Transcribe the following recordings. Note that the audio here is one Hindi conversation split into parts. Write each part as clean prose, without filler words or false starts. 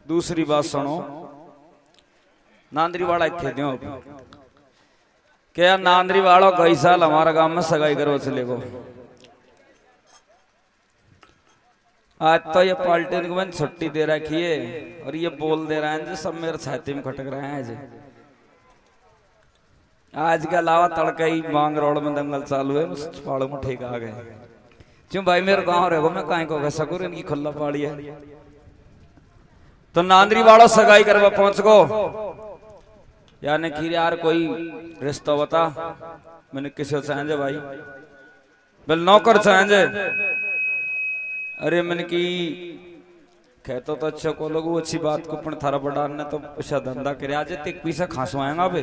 दूसरी बात सुनो, नांदरी वाला इतने दो क्या नांदरी वालों कई साल हमारा गांव में सगाई करो चले गो। आज तो ये पार्टी को मैंने छुट्टी दे रखी है और ये बोल दे रहे हैं जो सब मेरे छाती में खटक रहे हैं। आज के अलावा तड़का ही मांग रोड में दंगल चालू है, पहाड़ों में ठेका आ गए। क्यों भाई मेरे गांव रहो मैं कहीं को कह सकूं, इनकी खुला पहाड़ी है। तो नांदरी वालों सगाई करवा पहुंच गो, यानी कि यार कोई रिश्ता बता। मैंने किसी चाहे भाई बिल नौकर चाहे। अरे मैंने की कहते तो अच्छा को लोग अच्छी बात को पण थारा बड़ा ने तो अच्छा धंधा करे आज तक पैसा खासवाएगा बे।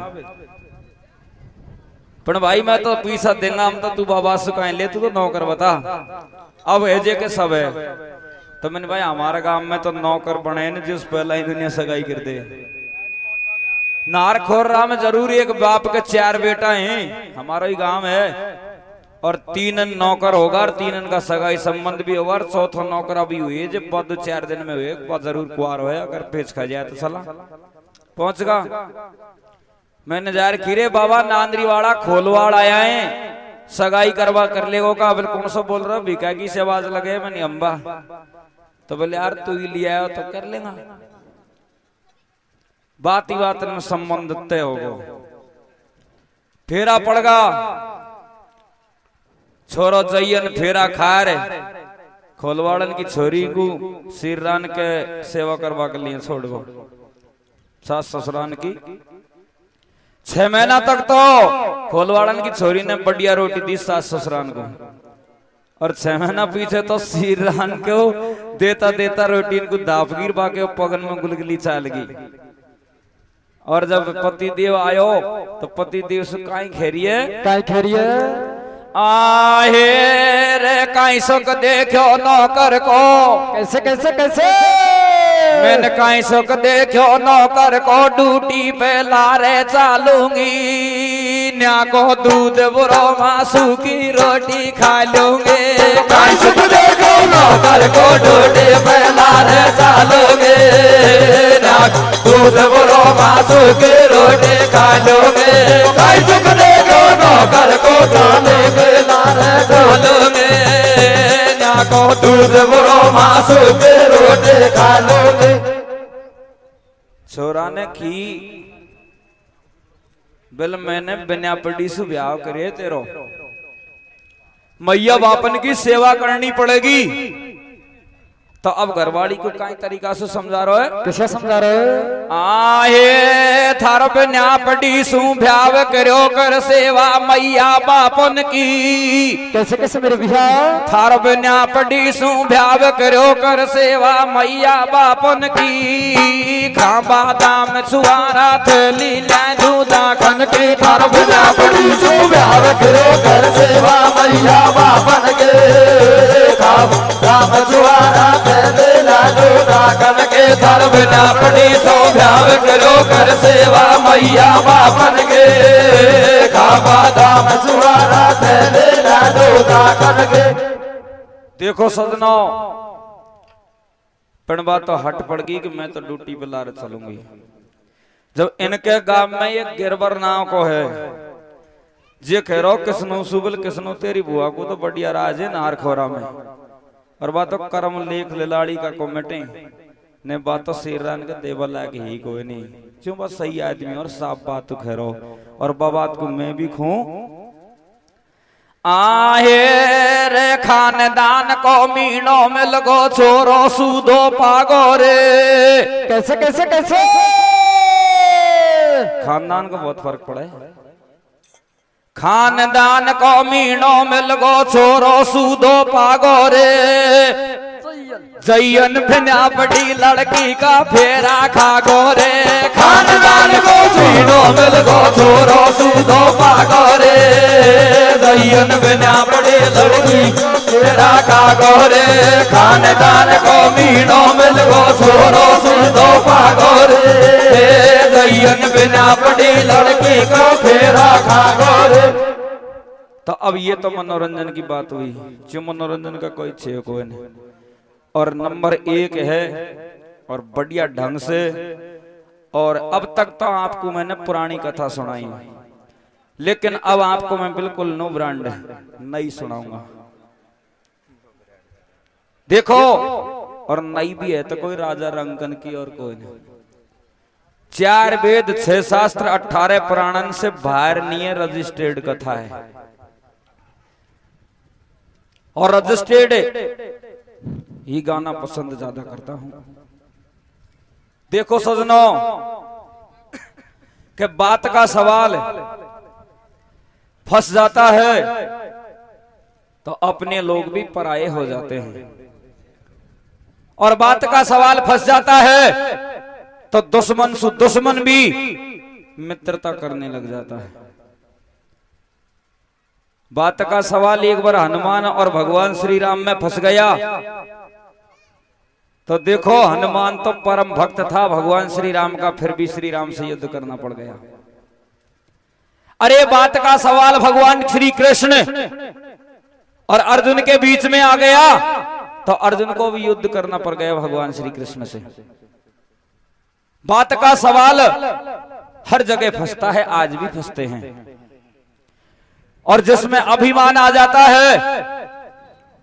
पण भाई मैं तो पैसा देंगा हम तो तू बाबा से कहीं ले, तू तो नौकर बता। अब है के सब है तो मैंने भाई हमारे गांव में तो नौकर बने न जिस पहला ही दुनिया सगाई कर दे। नार खोर रहा में जरूरी एक बाप के 4 बेटा हैं, हमारा ही गांव है और 3 नौकर होगा और 3 का सगाई संबंध भी होगा और चौथा नौकर अभी हुई जब बाद 4 दिन में हुए बाद जरूर कुआर हो, अगर पेच खा जाए तो सला पहुंचगा। मैंने जार खीरे बाबा नांदरी वाला खोलवाड़ आया है सगाई करवा कर ले का। बोले कौन सा बोल रहा भिकागी से आवाज लगे। मैंने अम्बा तो बोले यार तू ही लिया हो तो कर लेगा। बात ही बात में संबंध तय होगा। फेरा पड़गा छोरो जयन फेरा खार खोलवाड़न की छोरी को सिररान के सेवा करवा के लिए छोड़ गो। सास ससुरान की 6 महीना तक तो खोलवाड़न की छोरी ने बढ़िया रोटी दी सास ससुरान को, और 6 महीना पीछे तो सिररान को देता देता रोटी इनको दापगीर बाके पगन में गुलगुली चाल गई। और जब पति देव आयो तो पति देव से काई खेरिए आहे रे काई सुख देखो नौकर को। कैसे कैसे कैसे मैंने काई सुख देखो नौकर को, ड्यूटी पे लारे चालूंगी न्या को दूध बुरो मासू की रोटी खा लूंगी। काई सुख देखो नौकर को, ड्यूटी पे लारे चालूंगी न्या दूध बुरो मासू की रोटी खा लूंगी। काई सुख देखो नौकर को, खाने के लारे चालूंगी न्या को दूध बुरो मासू की रोटी खा लूंगी। छोरा ने की बिल मैंने बिना पड़ी से ब्याह करे तेरो मैया बापन की सेवा करनी पड़ेगी। तो अब घरवाली को कई तरीका से समझा रहे है। कैसे समझा रहे है? आहे थारो बिना पड़ी सु ब्याह करो कर सेवा मैया बापन की। कैसे कैसे मेरे भैया? थारो बिना पड़ी सु ब्याह करो कर सेवा मैया बापन की। खांबा दाम छुआरा थली ले दूधा खन के। थारो बिना पड़ी सु ब्याह करो कर सेवा मैया बापन के। खांबा दाम छुआरा थली ले दूधा खन के। थारो बिना पड़ी सु ब्याह करो कर सेवा मैया बापन के। खांबा दाम छुआरा थली ले दूधा खन के। देखो सजनों पणबा तो हट पड़ गई कि मैं तो ड्यूटी पे लार चलूंगी। जब इनके गांव में एक गिरबर नाव को है जे कह रहा किसनो सुबल किसनो तेरी बुआ को तो बढ़िया राज है नार खोरा में। और बात तो कर्म लेख लिलाड़ी का कमेटी ने बात तो सिररान के देवल लागे ही कोई नहीं। क्यों बस सही आदमी और साफ बात तो कह रहा और बाबात को मैं भी खू। आहे रे खानदान को मीणों में लगो छोरो सूदो पागो रे। कैसे कैसे कैसे खानदान को बहुत फर्क पड़ा है। खानदान को मीणों में लगो छोरो सूदो पागो रे। जयन बिना बड़ी लड़की का फेरा खागो रे। खानदान को मीणों में लगो छोरो सूदो पागो रे। जयन बिना बड़ी लड़की फेरा खागो रे। खानदान को मीणों में लगो छोरो सूदो पागो रे। जयन बिना बड़ी लड़की को फेरा खागो रे। तो अब ये तो मनोरंजन की बात हुई, जो मनोरंजन का कोई छे कोई नहीं। और नंबर 1 है और बढ़िया ढंग से। और अब तक तो आपको मैंने पुरानी कथा सुनाई है, लेकिन अब आपको मैं बिल्कुल नो ब्रांड नई सुनाऊंगा। देखो, और नई भी है तो कोई राजा रंकन की और कोई नहीं। 4 वेद 6 शास्त्र 18 पुराणन से बाहर नहीं है, रजिस्टर्ड कथा है। और रजिस्टर्ड ही गाना पसंद ज्यादा करता हूं। देखो सजनों, कि बात का सवाल फंस जाता है तो अपने लोग भी पराये हो जाते हैं, और बात का सवाल फंस जाता है तो दुश्मन से दुश्मन भी मित्रता करने लग जाता है। बात का सवाल एक बार हनुमान और भगवान श्री राम में फंस गया तो देखो, हनुमान तो परम भक्त था भगवान श्री राम का, फिर भी श्री राम से युद्ध करना पड़ गया। अरे बात का सवाल भगवान श्री कृष्ण और अर्जुन के बीच में आ गया तो अर्जुन को भी युद्ध करना पड़ गया भगवान श्री कृष्ण से। बात का सवाल हर जगह फंसता है, आज भी फंसते हैं। और जिसमें अभिमान आ जाता है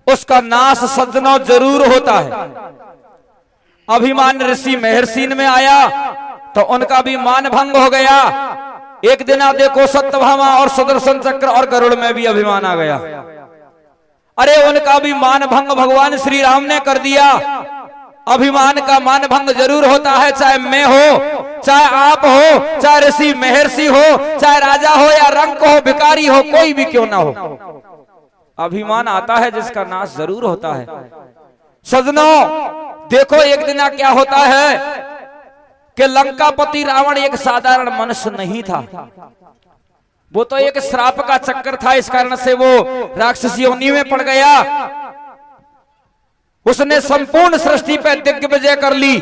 उसका नाश सज्जनों जरूर होता है। अभिमान ऋषि महर्षि में आया तो उनका भी मान भंग हो गया। एक दिन आप देखो, सत्यभामा और सुदर्शन चक्र और गरुड़ में भी अभिमान आ गया। अरे उनका भी मान भंग भगवान श्री राम ने कर दिया। अभिमान का मान भंग जरूर होता है, चाहे मैं हो, चाहे आप हो, चाहे ऋषि महर्षि हो, चाहे राजा हो या रंक हो, भिखारी हो, कोई भी क्यों ना हो, अभिमान आता है जिसका नाश जरूर होता है। सजनों देखो, एक दिन क्या होता है कि लंकापति रावण एक साधारण मनुष्य नहीं था, वो तो एक श्राप का चक्कर था। इस कारण से वो राक्षसी योनि में पड़ गया। उसने संपूर्ण सृष्टि पे दिग्विजय कर ली।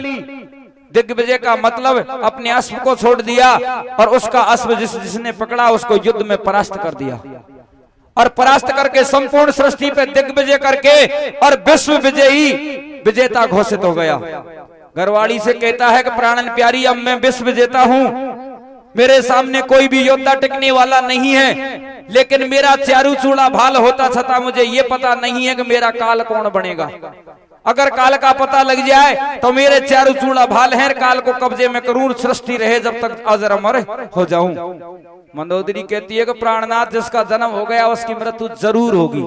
दिग्विजय का मतलब अपने अश्व को छोड़ दिया और उसका अश्व जिसने पकड़ा उसको युद्ध में परास्त कर दिया, और परास्त करके संपूर्ण सृष्टि पे दिग्विजय करके और विश्व विजयी विजेता घोषित हो गया। घरवाड़ी से कहता है कि प्राणन प्यारी, अब मैं विश्व विजेता हूं, मेरे सामने कोई भी योद्धा टिकने वाला नहीं है। लेकिन मेरा चारू चूड़ा भाल होता छता मुझे ये पता नहीं है कि मेरा काल कौन बनेगा। अगर काल का पता लग जाए तो मेरे चारू चूड़ा भाल हैं, काल को कब्जे में करूं, सृष्टि रहे जब तक अजर अमर हो जाऊं। मंदोदरी कहती है कि प्राणनाथ जिसका जन्म हो गया उसकी मृत्यु जरूर होगी।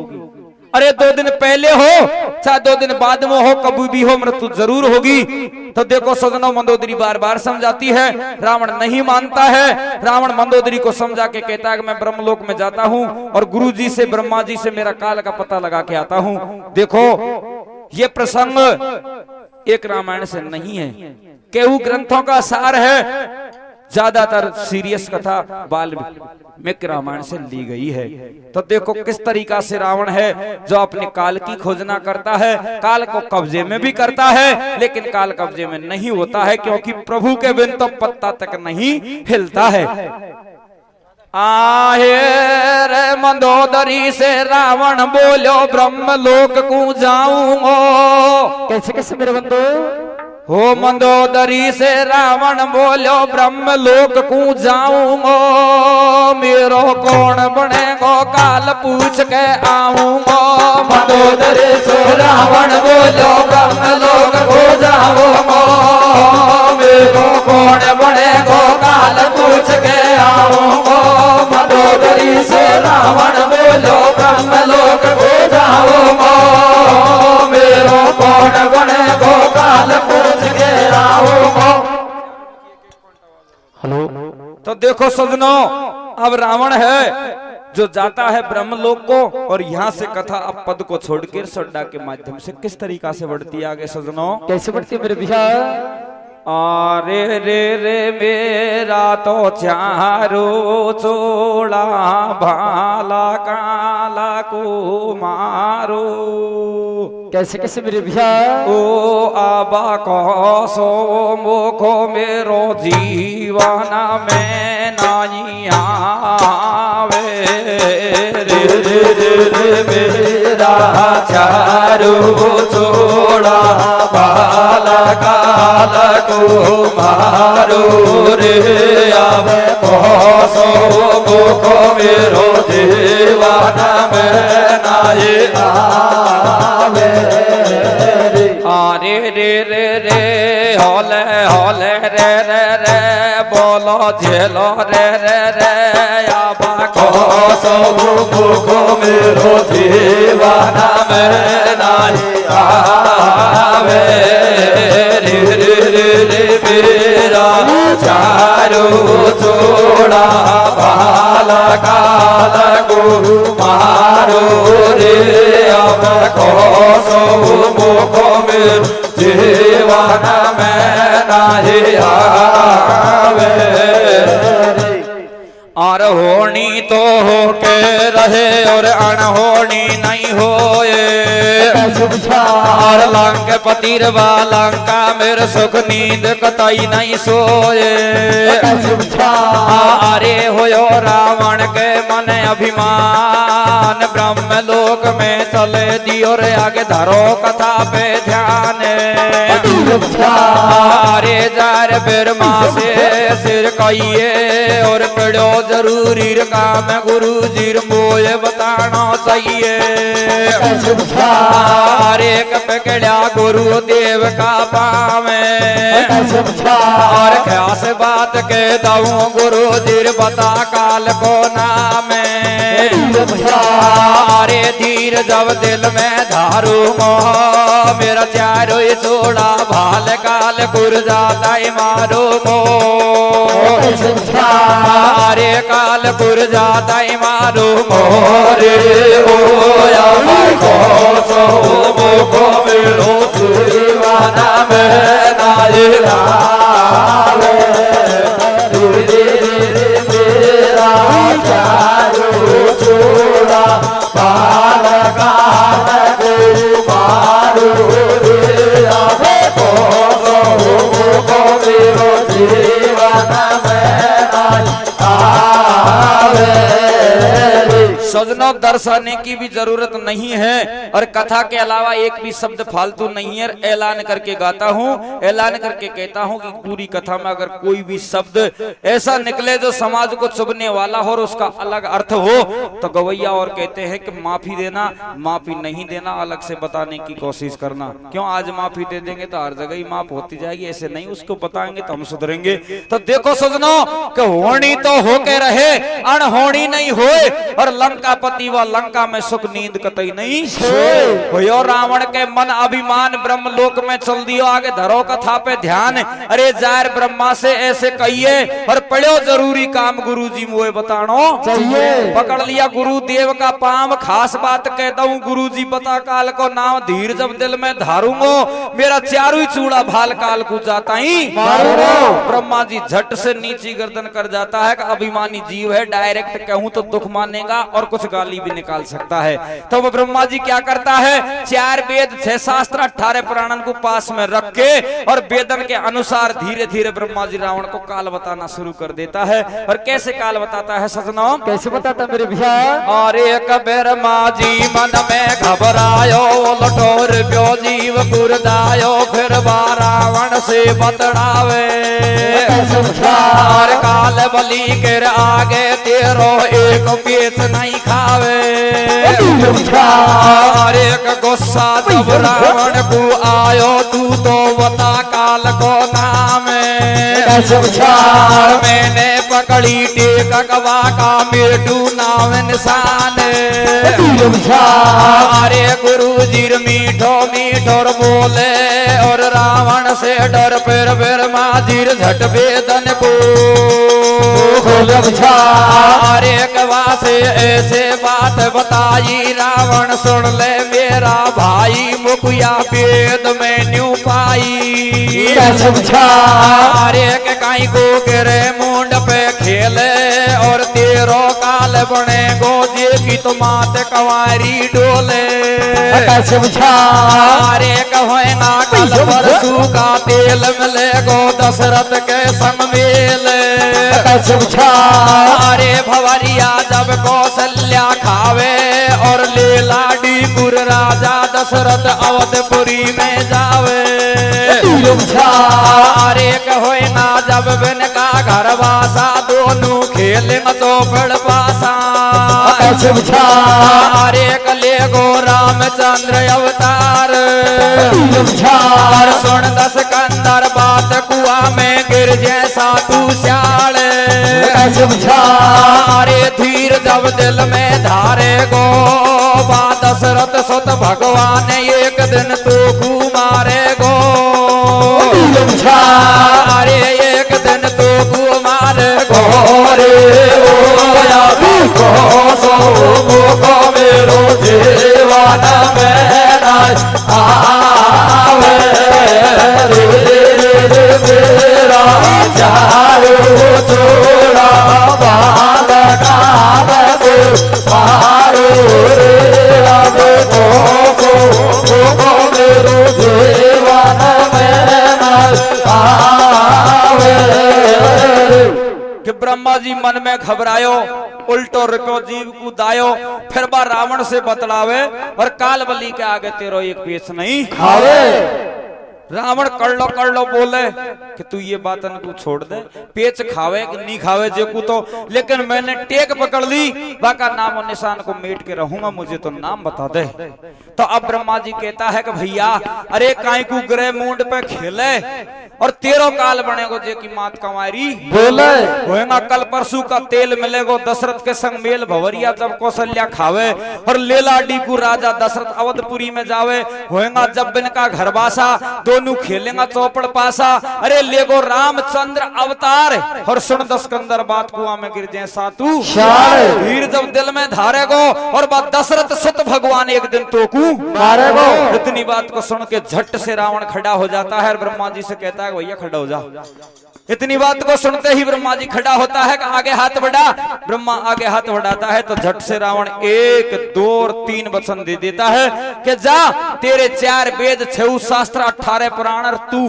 अरे 2 दिन पहले हो चाहे 2 दिन बाद में हो, कभी भी हो, मृत्यु जरूर होगी। तो देखो सजनों, मंदोदरी बार बार समझाती है, रावण नहीं मानता है। रावण मंदोदरी को समझा के कहता है कि मैं ब्रह्मलोक में जाता हूं और गुरु जी से, ब्रह्मा जी से मेरा काल का पता लगा के आता हूं। देखो, ये प्रसंग एक रामायण से नहीं है, केहू ग्रंथों का सार है। ज्यादातर सीरियस कथा वाल्मीकि रामायण से ली गई है। तो देखो किस तरीका से रावण है जो अपने काल की खोजना करता है, काल को कब्जे में भी करता है, लेकिन काल कब्जे में नहीं होता है, क्योंकि प्रभु के बिन तो पत्ता तक नहीं हिलता है। आहे रे मंदोदरी से रावण बोलो, ब्रह्मलोक को जाऊंगो। कैसे कैसे मेरे बंधु? हो मंदोदरी से रावण बोलो, ब्रह्मलोक को जाऊंगो, मेरो कौन बनेगो काल पूछ के आऊंगो। मंदोदरी से रावण बोलो, ब्रह्मलोक को जाऊंगो, मेरो कौन बनेगो काल पूछ के आऊंगो। मंदोदरी से रावण बोलो, ब्रह्मलोक को जाऊंगो, मेरो कौन बनेगो काल पूछ के आऊंगो। हेलो। तो देखो सजनों, अब रावण है जो जाता है ब्रह्मलोक को, और यहाँ से कथा अब पद को छोड़कर सड्डा के माध्यम से किस तरीका से बढ़ती है आगे सजनों? कैसे बढ़ती है मेरे भैया? अरे रे रे मेरा तो चारो चोड़ा भाला काला को मारो। कैसे कैसे मेरे भैया? ओ आबा को सो मोखो मेरो जीवन में नहीं आवे। रे रे रे रे मेरा चारो चोड़ा बाल काल कुमारो रे आवे कोसो मुख मेरो जीवन में नाये आवे रे रे रे रे होले होले रे रे रे बोलो झेलो रे रे रे आबा कोसो मुख मेरो जीवन में नाये आवे रे रे रे रे मेरा चारो छोड़ा बाल काल कुमारो रे अब कोसो मुख में जीवन में नहीं आवे और होनी तो होके रहे और अनहोनी नहीं होए और लंक पतिरवा लंका मेरे सुख नींद कतई नहीं सोए अरे होयो रावण के मन अभिमान ब्रह्म लोक में चले दियो रे आगे धरो कथा पे ध्यान अरे जार बिरमा से सिर कहिए और पड़ो जरूरी काम गुरु जी मोए बताना चाहिए अरे पकड़ा गुरु देव का पावे और खास बात के दऊं गुरु जी बता काल को नाम अरे धीर जब दिल में धारू मेरा चारो छोड़ा भाल काल गुर जाता मारो मो अरे काल गुर जाता मारो मोरे ओया कोसो मुख मेरो जीवन में नाये आवे मेरा चारो छोड़ा बाल काल कुमारो रे आवे कोसो मुख मेरो जीवन में नाये आवे सजनों दर्शाने की भी जरूरत नहीं है और कथा के अलावा एक भी शब्द फालतू नहीं है। ऐलान करके गाता हूँ, ऐलान करके कहता हूँ कि पूरी कथा में अगर कोई भी शब्द ऐसा निकले जो समाज को चुभने वाला हो और उसका अलग अर्थ हो तो गवैया और कहते हैं कि माफी देना, माफी नहीं देना अलग से बताने की कोशिश करना। क्यों आज माफी दे देंगे तो हर जगह ही माफ होती जाएगी, ऐसे नहीं, उसको बताएंगे तो हम सुधरेंगे। तो देखो सजनों कि होनी तो होके रहे अनहोनी नहीं होए और लंका पति व लंका में सुख नींद कतई नहीं होयो। रावण के मन अभिमान ब्रह्म लोक में चल दियो आगे धरो कथा पे ध्यान। अरे जार ब्रह्मा से ऐसे कहिए और पढ़ो जरूरी काम गुरु जी मुझे बतानो चाहिए। पकड़ लिया गुरु देव का पाम, खास बात कहता हूँ गुरु जी बता काल को नाम धीर जब दिल में धारूंगो मेरा चारू ही चूड़ा भाल काल को जाता ही ब्रह्मा जी झट से नीची गर्दन कर जाता है कि अभिमानी जीव है, डायरेक्ट कहूं तो दुख मानेगा और कुछ गाली भी निकाल सकता है। तो वो ब्रह्मा जी क्या करता है, 4 वेद 6 शास्त्र 18 पुराणन को पास में रख के और वेदन के अनुसार धीरे धीरे ब्रह्मा जी रावण को काल बताना शुरू कर देता है। और कैसे काल बताता है सजनों, कैसे बताता मेरे भैया। और एक ब्रह्मा जी मन में घबरायो लटोर प्यो जीव गुरदायो फिर रावण से बतड़ावे और काल बलि के आगे तेरो एक पेट नहीं खावे। और एक गुस्सा जब रावण को आयो तू तो बता काल को नाम मैंने पकड़ी टेक गवा का मिर्टू नाम निशान। अरे गुरु जी मीठो मीठो बोले और रावण से डर फिर माजिर झट वेदन को अरे गवा से ऐसे बात बताई रावण सुन ले मेरा भाई मुखिया वेद में न्यू पाई। अरे के काई को गिरे मुंड पे खेले और तेरो काल बने गोजे की तो मात कवारी डोले। अरे कहेगा कल परसू का तेल मिले गो दशरथ के संग मेले। अरे भवरिया जब कौशल्या खावे और ले लाडी पुर राजा दशरथ अवधपुरी में जावे। अरे कहो ना जब बिन का घर वासा दोनों खेल चौपड़ पासा अरे कले गो रामचंद्र अवतार सुन दस कंदर बात कुआ में गिर जैसा तू श्याल अरे धीर जब दिल में धारे गो बा दशरथ सुत भगवान एक दिन तू मारे गो अरे एक दिन तू मारे गो रे को मेरो जीवन मेरा आवे रे मेरा चारो छोड़ा बाल काम को मारो रे अब को मेरो जीवन मेरा आवे कि ब्रह्मा जी मन में घबरायो उल्टो रुपयो जीव को दायो फिर बा रावण से बतलावे और काल बलि के आगे तेरो एक पेश नहीं खावे रावण कर लो बोले कि तू ये बातन को छोड़ दे पेच खावे कि नहीं खावे जे को तो लेकिन मैंने टेक पकड़ ली बाका नाम और निशान को मेट के रहूंगा मुझे तो नाम बता दे। तो अब ब्रह्मा जी कहता है कि भैया अरे काई को ग्रह मुंड पे खेले और तेरो काल बनेगो जे की मात कमारी बोले होएगा कल परसों का तेल मिलेगो दशरथ के संग मेल भवरिया जब कौशल्या खावे और लेलाडी को राजा दशरथ अवधपुरी में जावे होएगा जब बिन का घर बासा दोनों खेलेंगा चौपड़ पासा अरे लेगो रामचंद्र अवतार और सुन दस कंदर बात कुआ में गिर जाए सातू वीर जब दिल में धारेगो और बात दशरथ सुत भगवान एक दिन तोकू मारेगो। इतनी बात को सुन के झट से रावण खड़ा हो जाता है ब्रह्मा जी से कहता है भैया खड़ा हो जा। इतनी बात को सुनते ही ब्रह्मा जी खड़ा होता है कि आगे हाथ बढ़ा। ब्रह्मा आगे हाथ बढ़ाता है तो झट से रावण 1 2 और 3 वचन दे देता है कि जा तेरे 4 वेद 6 शास्त्र 18 पुराण और तू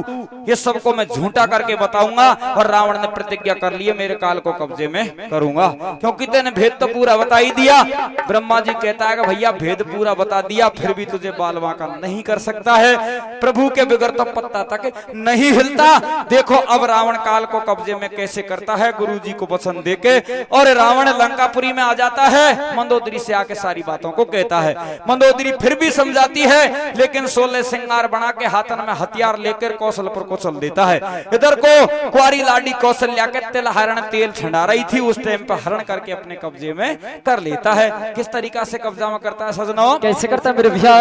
ये सबको मैं झूठा करके बताऊंगा। और रावण ने प्रतिज्ञा कर ली मेरे काल को कब्जे में करूंगा क्योंकि तेने भेद तो पूरा बता ही दिया। ब्रह्मा जी कहता है कि भैया भेद पूरा बता दिया फिर भी तुझे बाल बांका नहीं कर सकता है। प्रभु के बिगड़ तो पत्ता तक नहीं हिलता। देखो अब रावण काल को कब्जे में कैसे करता है गुरु जी को वचन देके। और रावण लंकापुरी में आ जाता है मंदोदरी से आके सारी बातों को कहता है। मंदोदरी फिर भी समझाती है लेकिन 16 सिंगार बना के हाथन में हथियार लेकर कौशलपुर को चल देता है। इधर को कुआरी लाडी कौशल्या के तिल हरण तेल छंडा रही थी उस टाइम पर हरण करके अपने कब्जे में कर लेता है। किस तरीका से कब्जा में करता है सजनों कैसे करता है मेरे भैया।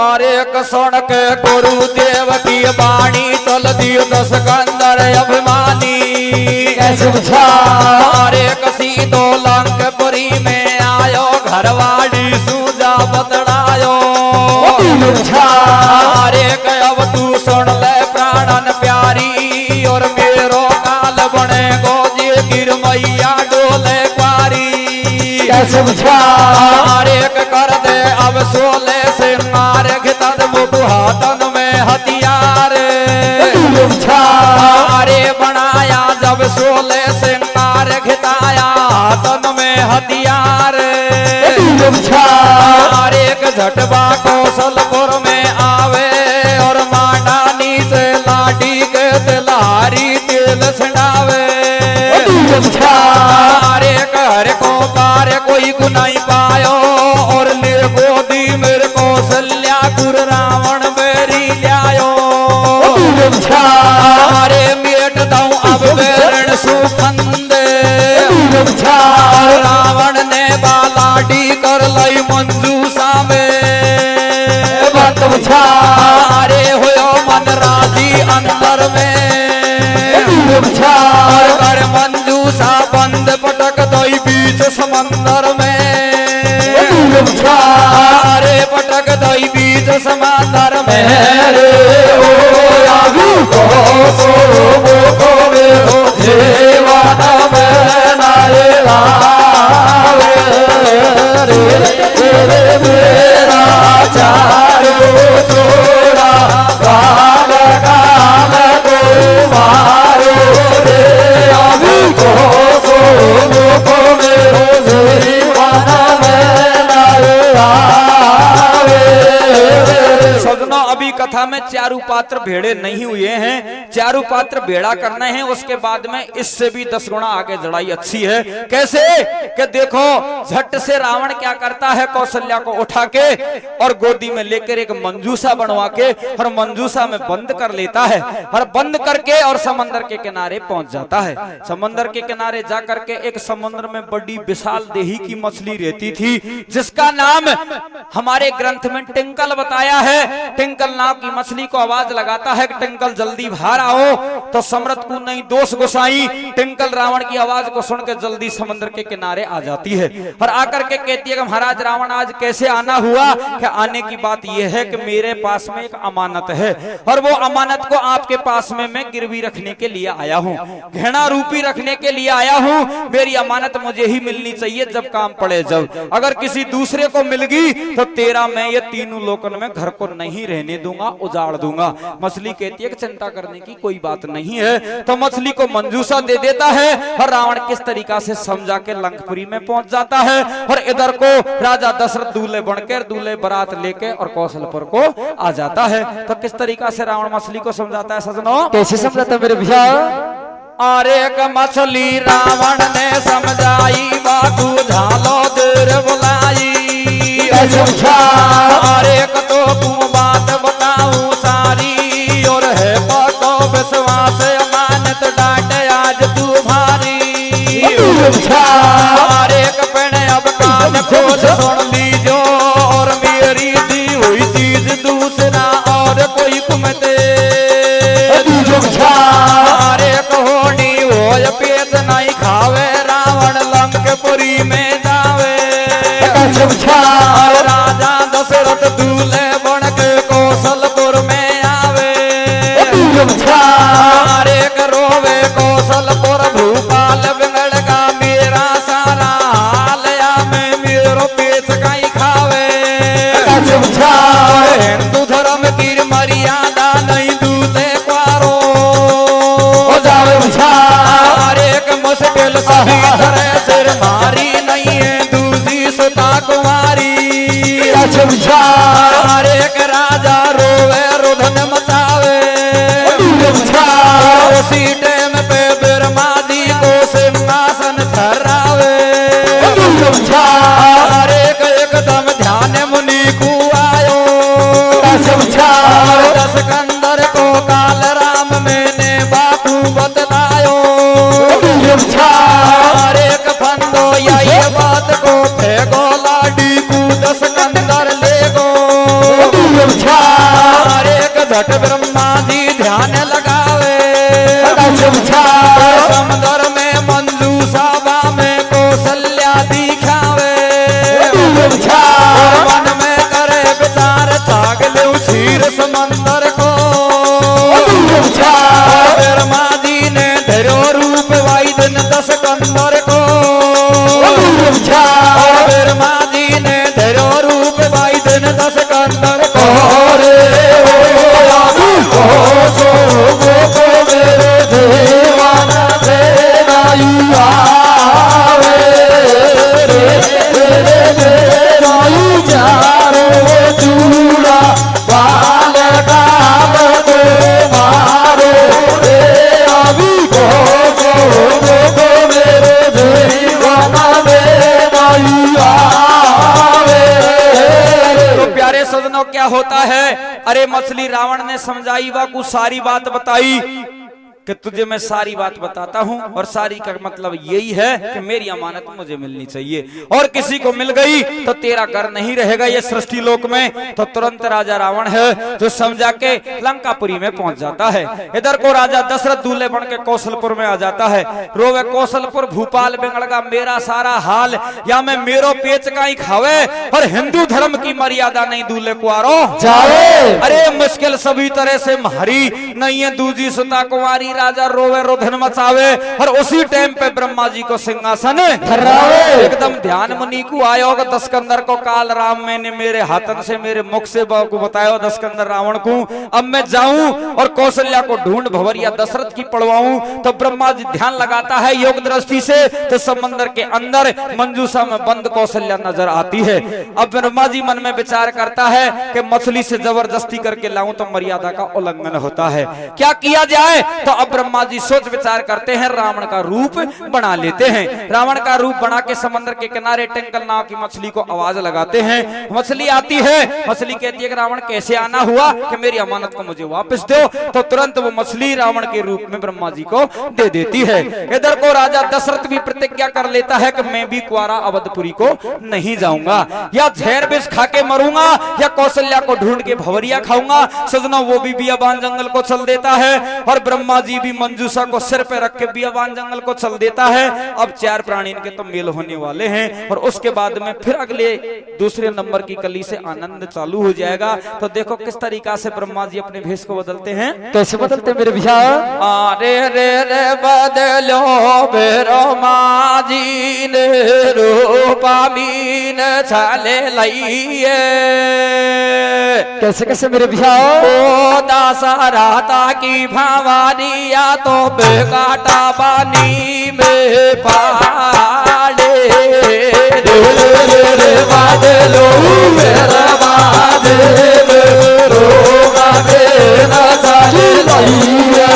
अरे कसण के गुरुदेव की वाणी चल दियो दस कंदर अभिमानी कैसे बुझा। अरे कसी तो लंकपुरी में आयो घरवाड़ी सूजा बतड़ायो। अरे अब तू सुन ले प्राणन प्यारी और मेरो काल बने गोजी गिर मैया डोले पारी कैसे बुझा। अरे कर दे अब 16 से मार घिता मुख हाथन में हथियार। अरे बनाया जब 16 से मार घिताया हाथन में हथियार। अरे झटबा कौशलपुर में आवे और मांडानी से लाडी के तिलहारी तेल छिड़ावे। अरे घर को पार कोई गुनाई पायो और निर्गोदी मेरे कौशल्या गुरु रावण मेरी ल्यायो। अरे मेट दऊ अब बेरण सुफंदे। रावण ने बालाडी कर लाई मंजूसा में। अरे होयो मन राजी अंदर में कर मंजूसा बंद पटक दई बीच समंदर में। अरे पटक दई बीच समंदर में अभी कथा में चारू पात्र भेड़े नहीं हुए हैं, चारू पात्र भेड़ा करने हैं, उसके बाद में इससे भी 10 गुना आगे जड़ाई अच्छी है। कैसे कि देखो झट से रावण क्या करता है, कौशल्या को उठा के और गोदी में लेकर एक मंजूसा बनवा के और मंजूसा में बंद कर लेता है और बंद करके और समंदर के किनारे पहुंच जाता है। समंदर के किनारे जा करके एक समुद्र में बड़ी विशाल देही की मछली रहती थी, जिसका नाम हमारे ग्रंथ में टिंकल बताया है। टिंकल नाम की मछली को आवाज लगाता है कि टिंकल जल्दी बाहर आओ, तो समरथ को नहीं दोष गोसाई टिंकल रावण की आवाज को सुन के जल्दी समुद्र के किनारे आ जाती है और आकर के कहती है कि महाराज रावण आज कैसे आना हुआ। कि आने की बात यह है कि मेरे पास में एक अमानत है और वो अमानत को आपके पास में मैं गिरवी रखने के लिए आया हूँ, गहना रूपी रखने के लिए आया हूँ। मेरी अमानत मुझे ही मिलनी चाहिए जब काम पड़े, जब अगर किसी दूसरे को मिल गई तो तेरा मैं ये तीनों लोकन में घर को नहीं रहने दूंगा, उजाड़ दूंगा। मछली कहती है कि चिंता करने की कोई बात नहीं है, तो मछली को मंजूसा दे देता है और रावण किस तरीका से समझा के लंकापुरी में पहुंच जाता है और इधर को राजा दशरथ दूल्हे बनकर दूल्हे बारात लेके और कौशलपुर को आ जाता है। तो किस तरीका से रावण मछली को समझाता है सजनों, कैसे समझाता मेरे भैया? अरे एक मछली रावण ने समझाई बाबू झालो देर बुलाई। अरे एक तो तू बात बताऊं सारी और है पको विश्वास अमानत डांटे आज तू भारी। अरे एक पेड़ अब कान खोल सुन लीजो और मेरी दी हुई चीज दूसरा और कोई कुमते। अरे कहोनी हो पेट नहीं खावे रावण लंकापुरी में जावे। राजा दशरथ दूल्हे बन के कौशलपुर में आवे। अरे रोवे कौशलपुर भूपाल बिगड़ का मेरा सारा हाल या में मेरो पेट कहीं खावे। हिंदू धर्म की मर्यादा नहीं दूल्हे क्वारो। अरे मुश्किल सभी तरह सिर मारी नहीं है दूसरी सुता कुमारी। अरे राजा रोवे रुधन मचावे। उसी टाइम पे बिरमा जी को सिंहासन ठहरावे। अरे एकदम ध्यान मुनि को आयो। सिकंदर को काल राम मैंने बापू बतलायो। अरे फंदो यही बात को फेंको लाडी को सिकंदर ले गो। अरे झट ब्रह्मा जी ध्यान लगावे। समुद्र में मंजूसा में कौशल्या दिखावे। मन में करे विचार थाग ले क्षीर समंदर को। ब्रह्मा जी ने धरो रूप वाई दिन 10 कंदर को। ब्रह्मा जी ने धरो रूप वाई दिन 10 कंदर को। क्या होता है? अरे मछली रावण ने समझाई वा को सारी बात बताई कि तुझे मैं सारी बात बताता हूं और सारी का मतलब यही है कि मेरी अमानत मुझे मिलनी चाहिए और किसी को मिल गई तो तेरा घर नहीं रहेगा ये सृष्टि लोक में। तो तुरंत राजा रावण है जो समझा के लंकापुरी में पहुंच जाता है। इधर को राजा दशरथ दूल्हे बन के कौशलपुर में आ जाता है। रोवे कौशलपुर भूपाल बिगड़ का मेरा सारा हाल या मैं मेरो पेच का ही खावे और हिंदू धर्म की मर्यादा नहीं दूल्हे कुआरो जावे। अरे मुश्किल सभी तरह से मारी नहीं है दूजी सुता कुमारी। राजा रोवे रोधन मचावे और उसी टाइम पे ब्रह्मा जी को सिंहासन एकदम ध्यान मुनि को आयो दस्कंदर को काल राम मैंने मेरे हाथन से मेरे मुख से को बताया दस्कंदर रावण को अब मैं जाऊं और कौशल्या को ढूंढ भंवरिया दशरथ की पड़वाऊं। तो ब्रह्मा जी ध्यान लगाता है योग दृष्टि से तो समंदर के अंदर मंजूषा में बंद कौशल्या नजर आती है। अब ब्रह्मा जी मन में विचार करता है कि मछली से जबरदस्ती करके लाऊं तो मर्यादा का उल्लंघन होता है, क्या किया जाए। तो अब ब्रह्मा जी सोच विचार करते हैं, रावण का रूप बना लेते हैं। रावण का रूप बना के समंदर के किनारे टेंकल नाव की मछली को आवाज लगाते हैं। मछली आती है, मछली कहती है कि रावण कैसे आना हुआ कि मेरी अमानत को मुझे वापस दो। तो तुरंत वो मछली रावण के रूप में ब्रह्मा जी को दे देती है। इधर को राजा दशरथ भी प्रतिज्ञा कर लेता है कि मैं भी कुआरा अवधपुरी को नहीं जाऊंगा, या जहर विष खा के मरूंगा या कौशल्या को ढूंढ के भंवरिया खाऊंगा। सजना वो भी बियाबान जंगल को चल देता है और ब्रह्मा जी भी मंजूषा को सिर पे रख के बियाबान जंगल को चल देता है। अब चार प्राणी इनके तो मेल होने वाले हैं और उसके बाद में फिर अगले दूसरे नंबर की कली से आनंद चालू हो जाएगा। तो देखो किस तरीका से ब्रह्मा जी अपने भेष को बदलते हैं, कैसे बदलते मेरे भैया। अरे रे रे बदलो ब्रह्मा जी ने रूपा मीन छाले लइए। कैसे कैसे मेरे भैया। ओ दशहरा की भवानिया तो बेकाटा बानी में पाले रे बादलो मेरा बादलो रोगा मेरा चाली लइया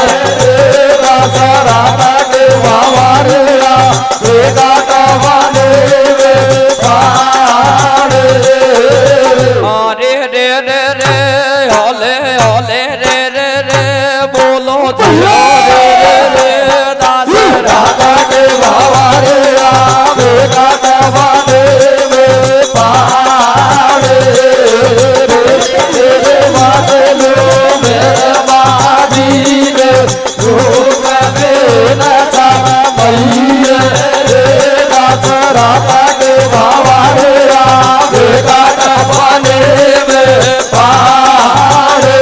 दशहरा के भवानिया बेकाटा बानी में पाले। अरे रे रे रे ओले ओले रे रे रे बोलो जिया रे रे रे दशहरा के भवानिया बेकाटा बानी में पाले। रे बादलो मेरा बादलो रोगा मेरा चाली लइया दशहरा के भवानिया बेकाटा बानी में पाले।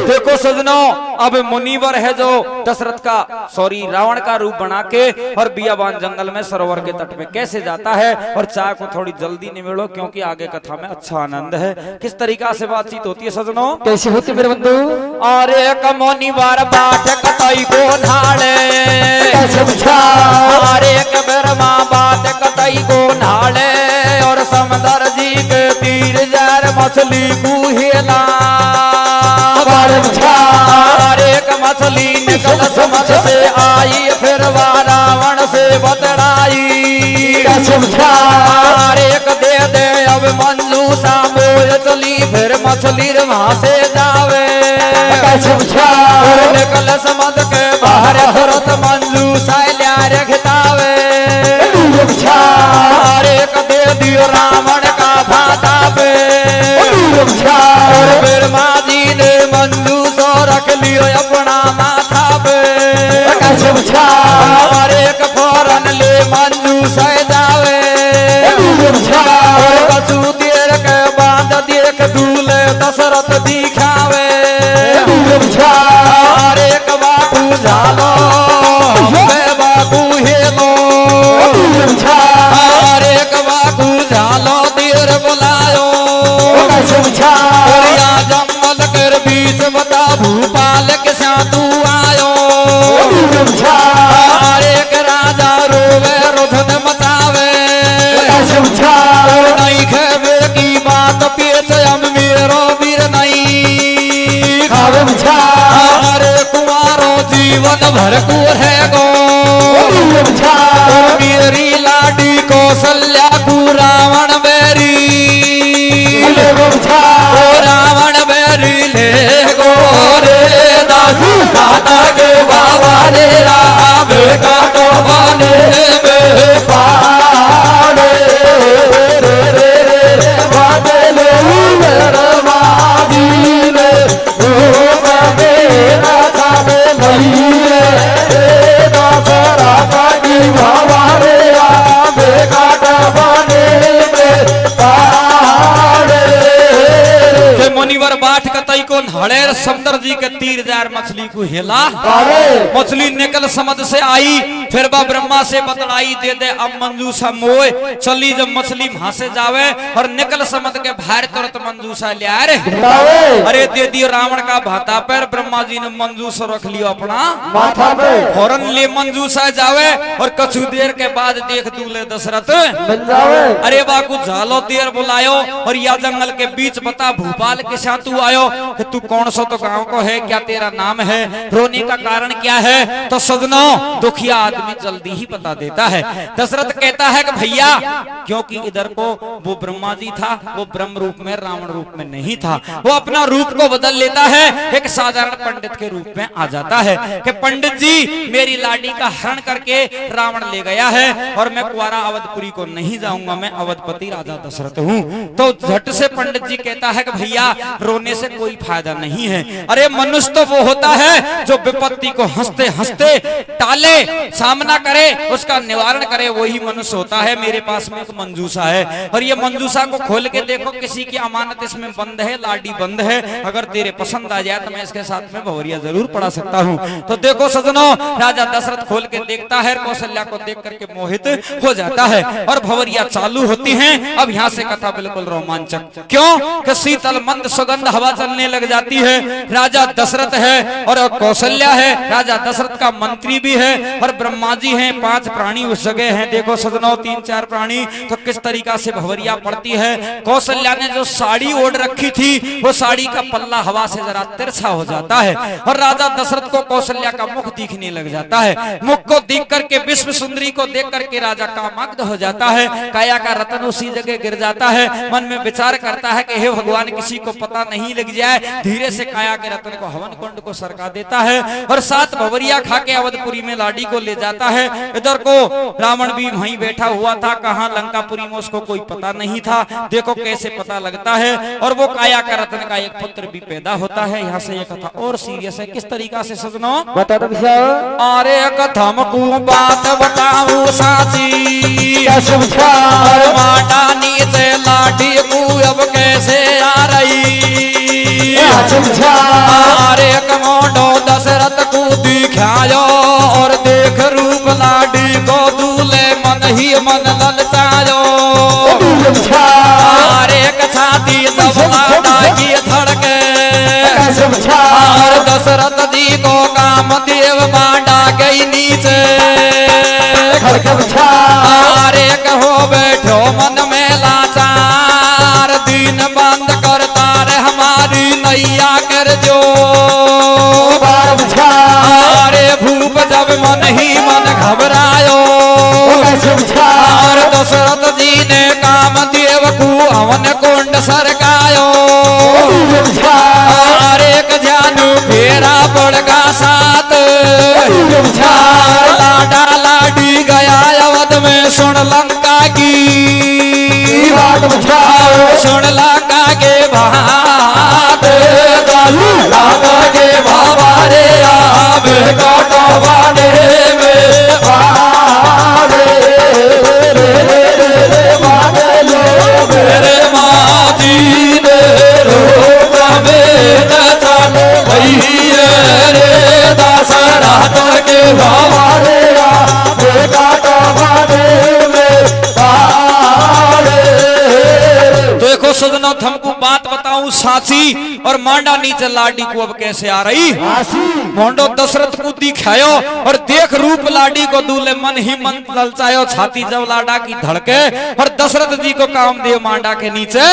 देखो सजनों, अब मुनिवर है जो दशरथ का रावण का रूप बना के और बियाबान जंगल में सरोवर के तट पे कैसे जाता है। और चाय को थोड़ी जल्दी निमेड़ो क्योंकि आगे कथा में अच्छा आनंद है। किस तरीका से बातचीत होती है सजनों, कैसे होती मेरे बंधु। और एक मुनिवर बाट कतई को नाले और एक ब्रह्मा बाट कतई को नाले और समंदर जी के तीर जार मछली कुहेला। एक मछली निकल समझ से आई फिर रावण से बतड़ाई। एक दे दे अब मंजूषा मोह चली फिर मछली वहां से जावे। निकल समझ के बाहर तुरंत मंजूषा लिया रखतावे। एक दे दियो रावण का भाता पे ब्रह्मा जी ने मंजूषा रख लियो अपना माथा पे। और एक फौरन ले मंजूषा जावे और बसु देर के बाद देख दूल्हे दशरथ दिखावे। और एक बाबू झालो बाबू हेलो और एक बाबू झालो देर बुलायो। जंगल कर बीच बता भूपाल के साथ आयो। एक राजा रोवे रोधन मचावे नहीं खेवे की बात पेच हम मेरो वीर नहीं खावे। अरे कुमारो जीवन भर भड़े समुद्र जी के तीर जार मछली को हिला, मछली निकल समुद्र से आई, फिर वह ब्रह्मा से बतलाई दे दे अब मंजूसा मोए चली। जब मछली वहां से जावे और निकल समुद्र के बाहर तुरंत मंजूसा ले आए, अरे दे दियो रावण का भाता पर। ब्रह्मा जी ने मंजूसा रख लियो अपना माथा पे, फौरन ले मंजूसा जावे और कछु देर के बाद देख दूल्हे दशरथ मिल जावे। अरे बाकू झालो देर बुलायो और या जंगल के बीच बता भोपाल के साथ तू आयो कि तू कौन सा तो गांव को है, क्या तेरा नाम है, रोने का कारण क्या है। तो सजनो दुखिया आदमी जल्दी ही बता देता है। दशरथ कहता है कि भैया क्योंकि इधर को वो ब्रह्मा जी था, वो ब्रह्म रूप में रावण रूप में नहीं था, वो अपना रूप को बदल लेता है, एक साधारण पंडित के रूप में आ जाता है कि पंडित जी मेरी लाडी का हरण करके रावण ले गया है और मैं कुंवारा अवधपुरी को नहीं जाऊंगा, मैं अवधपति राजा दशरथ हूँ। तो झट से पंडित जी कहता है कि भैया रोने से कोई फायदा नहीं है। अरे मनुष्य तो वो होता है जो विपत्ति को हंसते हंसते टाले, सामना करे, उसका निवारण करे, वही मनुष्य होता है। मेरे पास में एक मंजूसा है और ये मंजूसा को खोल के देखो, किसी की अमानत इसमें बंद है, लाडी बंद है, अगर तेरे पसंद आ जाए तो मैं इसके साथ में भवरिया जरूर पढ़ा सकता हूँ। तो देखो सजनों, राजा दशरथ खोल के देखता है, कौशल्या को देख करके मोहित हो जाता है और भवरिया चालू होती हैं। अब यहाँ से कथा बिल्कुल रोमांचक, क्यों कि शीतल मंद सुगंध हवा चलने लग जाती है। राजा दशरथ है और कौशल्या है, राजा दशरथ का मंत्री भी है और ब्रह्मा जी हैं, 5 प्राणी उस जगह हैं। देखो सजनों 3-4 प्राणी, तो किस तरीका से भवरिया पड़ती है। कौशल्या ने जो साड़ी ओढ़ रखी थी वो साड़ी का पल्ला हवा से जरा तिरछा हो जाता है और राजा दशरथ को कौशल्या का मुख दिखने लग जाता है। मुख को देख करके, विश्व सुंदरी को देख करके राजा कामग्ध हो जाता है। काया का रतन उसी जगह गिर जाता है। मन में विचार करता है कि हे भगवान किसी को पता नहीं लग जाए। धीरे से काया के रतन को हवन कुंड को सरका देता है और 7 भवरिया खा के अवधपुरी में लाडी को ले जाता है। इधर को रावण भी वहीं बैठा हुआ था, कहाँ लंकापुरी में उसको कोई पता नहीं था। देखो कैसे पता लगता है और वो काया का रतन का एक पुत्र भी पैदा होता है। यहाँ से ये कथा और सीरियस है, किस तरीका से सजनो बता दो। अरे कथा को बात बताऊं साची, माटा नीचे लाडी को अब कैसे आ रही। अरे कमोडो दशरथ को दिखायो और देख रूप लाडी को दूल्हे मन ही मन ललचायो। अरे छाती जब लाडा की धड़के और दशरथ जी को कामदेव मांडा गई नीचे। अरे कहो बैठो मन में लाचार, दिन बंद करता रे हमारी नैया कर जो। अरे भूप जब मन ही मन घबरायो और दशरथ जी ने कामदेव को हवन कुंड सरकायो। अरे जानू फेरा पड़गा साथ, लाडा लाडी गया अवध में सुन लंका की, सुन लंका के बात, लंका के बाबा रे आब कटवाने में मेरे माँ जी ने रोका में रे दशरथ के बाबा रे देखो सजनों हमको बात बताऊं साची और मांडा नीचे लाडी को अब कैसे आ रही। मोंडो दशरथ को दिखायो और देख रूप लाडी को दूल्हे मन ही मन ललचायो। छाती जब लाडा की धड़के और दशरथ जी को कामदेव मांडा के नीचे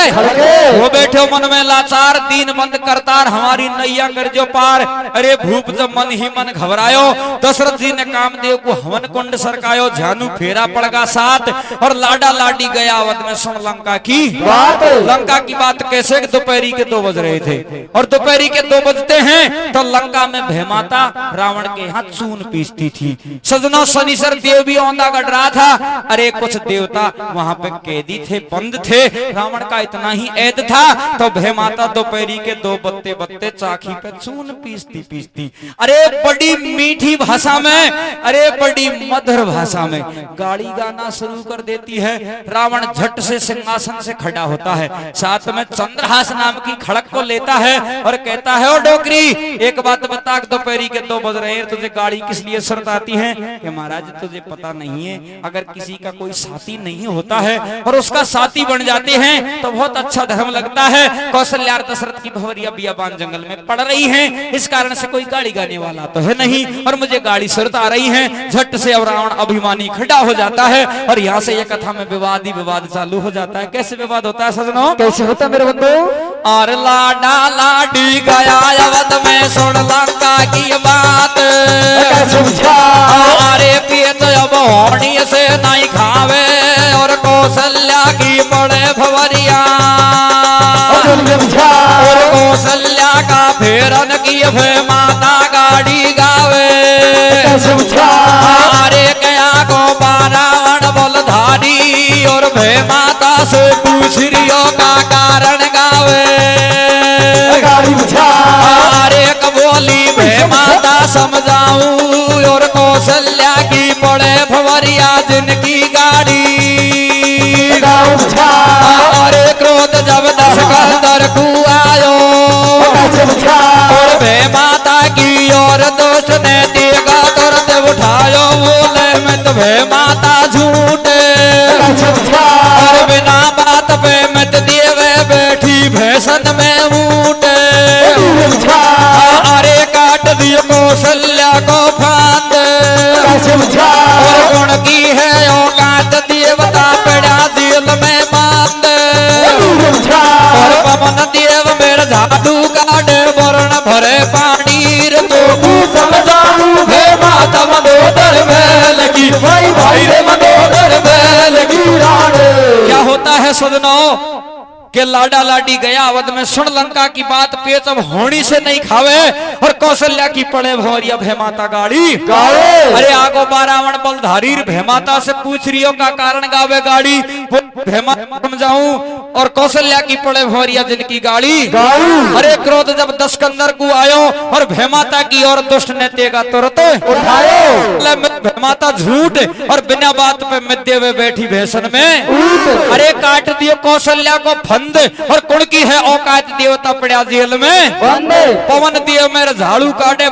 वो बैठे मन में लाचार, दीन बंद करतार हमारी नैया कर जो पार। अरे भूप जब मन ही मन घबरायो, दशरथ जी ने कामदेव को हवन कुंड सरकायो। झानू फेरा पड़गा साथ और लाडा लाडी गया अवध में सुन लंका की बात। लंका की बात कैसे, दोपहरी के 2 बज रहे थे और दोपहरी के 2 बजते हैं तो लंका में भयमाता रावण के हाथ चून पीसती थी। सजना शनिश्चर देव भी औंधा गढ़ रहा था। अरे कुछ देवता वहां पे कैदी थे, बंद थे। रावण का इतना ही ऐद था तो भयमाता दोपहरी के 2 बजते बजते चाखी पे चून पीसती। अरे बड़ी मीठी भाषा में, अरे बड़ी मधुर भाषा में गाड़ी गाना शुरू कर देती है। रावण झट से सिंहासन से खड़ा होता है साथ में चंद्रहास नाम की खड़क को लेता है और कहता है ओ डोकरी एक बात बता, दोपहरी के 2 बज रहे हैं, तुझे गाड़ी किस लिए शर्त आती है? कि महाराज तुझे पता नहीं है, अगर किसी का कोई साथी नहीं होता है और उसका साथी बन जाते हैं तो बहुत अच्छा धर्म लगता है। कौशल्या दशरथ की भंवरिया बियाबान जंगल में पड़ रही हैं, इस कारण से कोई गाड़ी गाने वाला तो है नहीं और मुझे गाड़ी शर्त आ रही है। झट से अब रावण अभिमानी खड़ा हो जाता है और यहाँ से ये कथा में विवाद ही विवाद चालू हो जाता है। कैसे विवाद होता है सजनों? कैसे होता है मेरे बंधु? और लाडा लाडी गया अवध में, सुन लंका की बात। अरे पेट अब होनी से नहीं खावे और कौशल्या की पड़े भंवरिया, और कौशल्या का फेरन की भे माता गाड़ी गावे। अरे क्या को रावण बलधारी और भे माता से पूछ रियो का कारण गावे। अरे बोली भे माता समझाऊं और कौशल्या की पड़े भंवरिया जिनकी गाड़ी। अरे क्रोध जब दशकंदर को आयो और भे माता की और दोस्त ने देगा तुरंत उठायो, बोले मैं तो भे माता झूठे और बिना बात पे मत देवे बैठी भैसन में ऊँटे। अरे काट दियो कौशल्या को फांद और गुण की है ओ काट दिए बता पड़ा दिल में बांध। और पवन देव मेरा झाड़ू काटे वर्ण भरे पानी रे तो समझाऊं भे माता मंदोदर में लगी भाई भाई रे मंदोदर में लगी राणे। क्या होता है सजनों के लाडा लाडी गया अवध में, सुन लंका की बात, पेट अब होनी से नहीं खावे और कौशल्या की पड़े भंवरिया भे माता गाड़ी गावे। अरे आगो रावण बलधारी भे माता से पूछ रियो का कारण गावे गाड़ी। भे माता समझाऊं और कौशल्या की पड़े भंवरिया जिनकी गाड़ी। अरे क्रोध जब दशकंदर को आयो और भे माता की और दुष्ट ने तेगा तुरंत उठायो। भे माता झूठ और बिना बात पे मिद्दे हुए बैठी भैसन में। अरे काट दियो कौशल्या को फंद और कुण की है औकात देवता पड़ा जेल में। पवन दियो मेरे झाड़ू काटे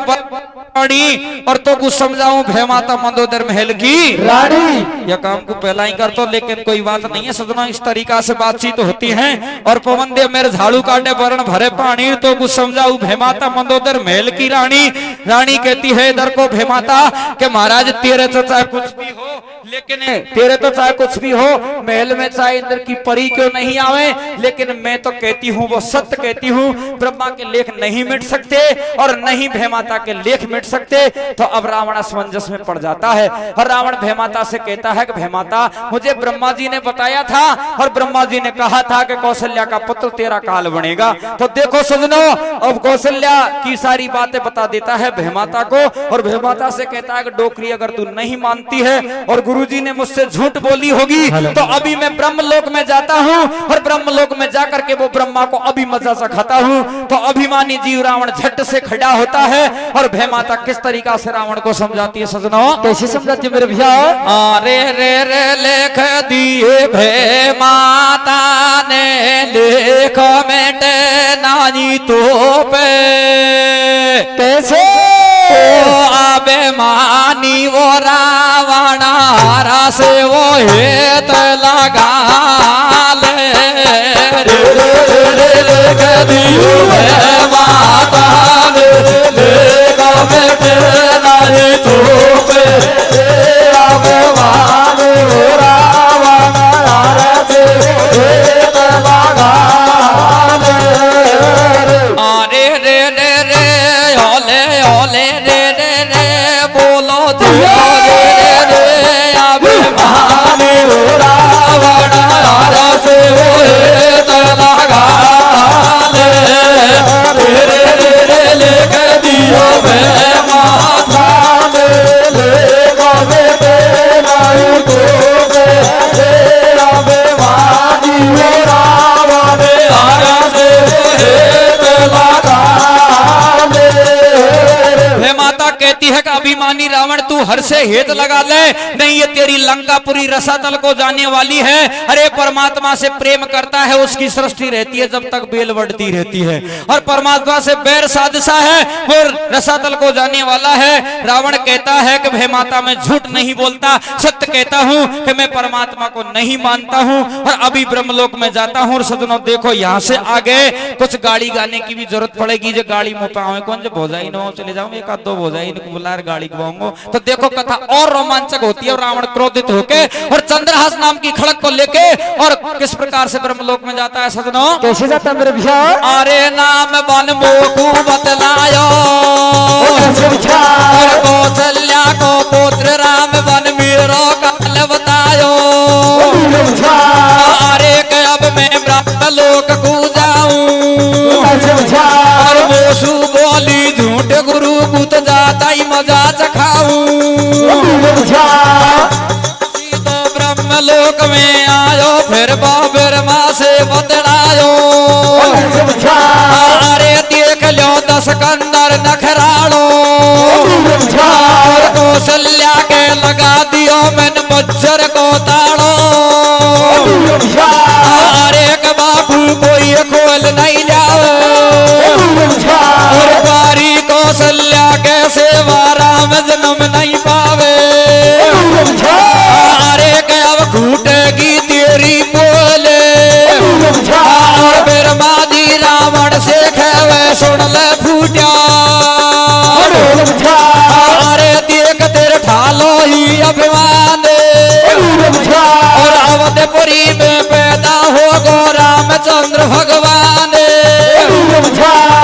रानी और तो कुछ समझाऊं भे माता मंदोदर महल की रानी। यह काम को पहला ही कर तो, लेकिन कोई बात नहीं है सजना, इस तरीका से बातचीत होती है। और पवन देव मेरे झाड़ू काटे वर्ण भरे पानी, तो कुछ समझाऊं भे माता मंदोदर महल की रानी। रानी कहती है इधर को भे माता के महाराज तेरे तो चाहे कुछ भी हो, लेकिन तेरे तो चाहे कुछ भी हो, महल में चाहे इंद्र की परी क्यों नहीं आवे, लेकिन मैं तो कहती हूँ वो सत्य कहती हूँ, ब्रह्मा के लेख नहीं मिट सकते और नहीं भे माता के लेख मिट सकते। तो अब रावण असमंजस में पड़ जाता है और रावण भे माता से कहता है कि भे माता मुझे ब्रह्मा जी ने बताया था और ब्रह्मा जी ने कहा था कि कौशल्या का पुत्र तेरा काल बनेगा। तो देखो सजनों, अब कौशल्या की सारी बातें बता देता है भे माता को और भे माता से कहता है कि डोकरी अगर तू नहीं मानती है और गुरुजी ने मुझसे झूठ बोली होगी तो अभी मैं ब्रह्मलोक में जाता हूँ और ब्रह्मलोक में जाकर के वो ब्रह्मा को अभी मजा चखाता हूँ। तो अभिमानी जीव रावण झट से खड़ा होता है और भे माता किस तरीका से रावण को समझाती है सजनों? कैसे समझाती है मेरे भैया? अरे रे रे लेख दिए भे माता ने, लेख मेटे नानी तो पे कैसे आबे मानी वो रावणारा से वो हेत लगा ले। रे रे रे लेख दिए भे माता ने, लेख मेटे नानी तो पे आबे मानी वो रावणारा से हेत लगा ले। अरे रे रे रे ओले ओले रे रे रे बोलो दिया रे रे रे आबे मानी वो रावणारा से वो हेत लगा ले। रे रे रे रे लेख दियो भे माता ने, लेख मेटे नानी तो पे आबे मानी वो रावणारा से हेत लगा ले। भे माता कहती है कि अभिमानी रावण तू हर से हेत लगा ले, नहीं ये तेरी लंकापुरी रसातल को जाने वाली है। अरे परमात्मा से प्रेम करता है, उसकी सृष्टि रहती है जब तक बेल बढ़ती रहती है, और परमात्मा से बैर साधसा है वो रसातल को जाने वाला है। रावण कहता है कि भे माता मैं झूठ नहीं बोलता, सत्य कहता हूँ कि मैं परमात्मा को नहीं मानता हूँ और अभी ब्रह्मलोक में जाता हूँ। और सजनों देखो यहाँ से आगे कुछ गाड़ी गाने की भी जरूरत पड़ेगी। जो गाड़ी मुपाओ कौन जो भोजाई न चले जाऊँ, एक आध दो भोजाई बुला गाड़ी गवाऊंगा तो देखो कथा और रोमांचक होती है। और रावण क्रोधित होके और चंद्रहास नाम की खड़क को लेके और किस प्रकार से ब्रह्मलोक में जाता है सजनों, कैसे जाता मेरे भैया? अरे नाम बन मोकू बतलायो और कौशल्या को पुत्र राम बन मेरो काल बतायो। अरे अब मैं ब्रह्मलोक को जाऊं और मोसू बोली झूठ गुरु कुत जाता ही मजा चखाऊं। तो ब्रह्मलोक में आयो फिर बाबर माँ से बतलायो। अरे देख लो 10 कंदर नखराड़ो और कौशल्या के लगा दियो मैंने मज्जर को ताड़ो। अरे बाबू कोई खोल नहीं जाओ और बारी कौशल्या के सेवा राम जन्म नहीं पावे। अरे अब घूटेगी तेरी बोले और फिर माजी रावण से खेवे सुन ले फूटा। अरे देख तेरे ठालो ही अभिमान और अवधपुरी में पैदा हो गो रामचंद्र भगवान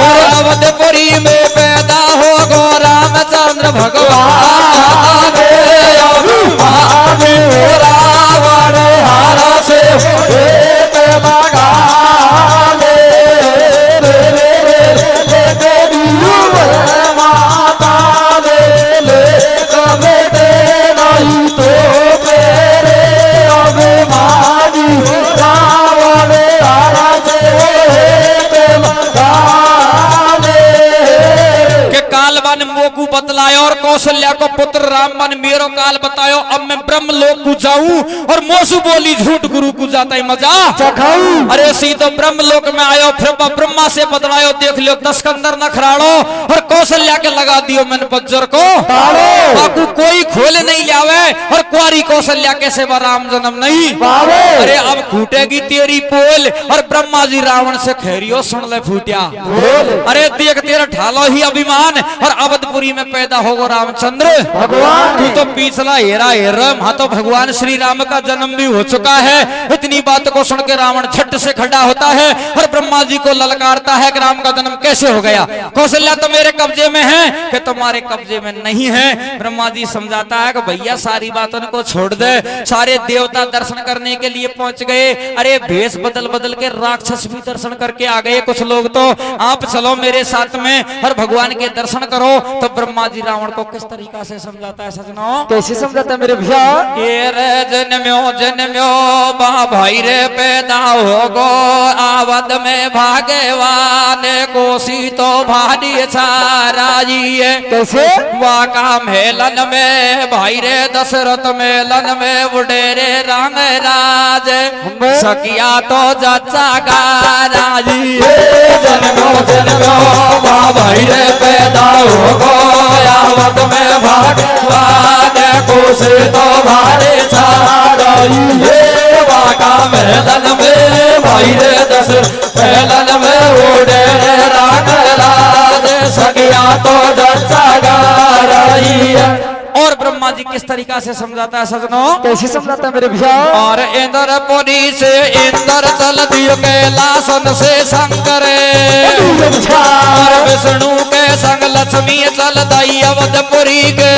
और अवधपुरी में पैदा हो गो रामचंद्र भगवान। रावण हारा से मोकू बतलायो और कौशल्या को पुत्र राम मन मेरो काल बतायो। अब मैं ब्रह्मलोक को जाऊं और मोसू बोली झूठ गुरु को जाता ही मजा चखाऊं। अरे सीधो ब्रह्मलोक में आयो फिर ब्रह्मा से बतलायो। देख लियो 10 कंदर नखराड़ो और कौशल्या के लगा दियो मैंने बज्जर को बाकू कोई खोल नहीं लावे और कुआरी कौशल्या के सेवा राम जन्म नहीं पावे। अरे अब फूटेगी तेरी पोल और ब्रह्मा जी रावण से खैरियो सुन ले फूटिया। अरे देख तेरा ढालो ही अभिमान और अवधपुरी में पैदा होगा रामचंद्र भगवान। तू तो पिछला हेरा वहां तो भगवान श्री राम का जन्म भी हो चुका है। इतनी बात को सुन के रावण झट से खड़ा होता है और ब्रह्मा जी को ललकारता है कि राम का जन्म कैसे हो गया। कौशल्या तो मेरे कब्जे में है कि तुम्हारे कब्जे में नहीं है। ब्रह्मा जी समझाता है कि भैया सारी बातों को छोड़ दे। सारे देवता दर्शन करने के लिए पहुंच गए। अरे भेष बदल बदल के राक्षस भी दर्शन करके आ गए कुछ लोग। तो आप चलो मेरे साथ में और भगवान के दर्शन करो। तो ब्रह्मा जी रावण को किस तरीका से समझाता है सजनों, कैसे समझाता है मेरे भैया? जन्म्यो बा भाई रे पैदा हो गो आवद में भागवान कोसी तो भारी छाराजी है। कैसे वाका मेलन में भाई रे दशरथ मेलन में बुडेरे रंग राज सकिया तो जच्चा का राजी। जन्म्यो बा भाई रे पैदा हो गो आवद में भागवान कोसी तो भारी छाराजी है। वाका मेलन में भाई रे दशरथ मेलन में बुडेरे रंग राज सकिया तो जच्चा का राजी है। और ब्रह्मा जी किस तरीका से समझाता है सजनों, कैसे समझाता है मेरे भैया? और इंद्रपुरी से इंद्र चल दियो कैलासन से शंकर और विष्णु के संग लक्ष्मी चल दई अवधपुरी के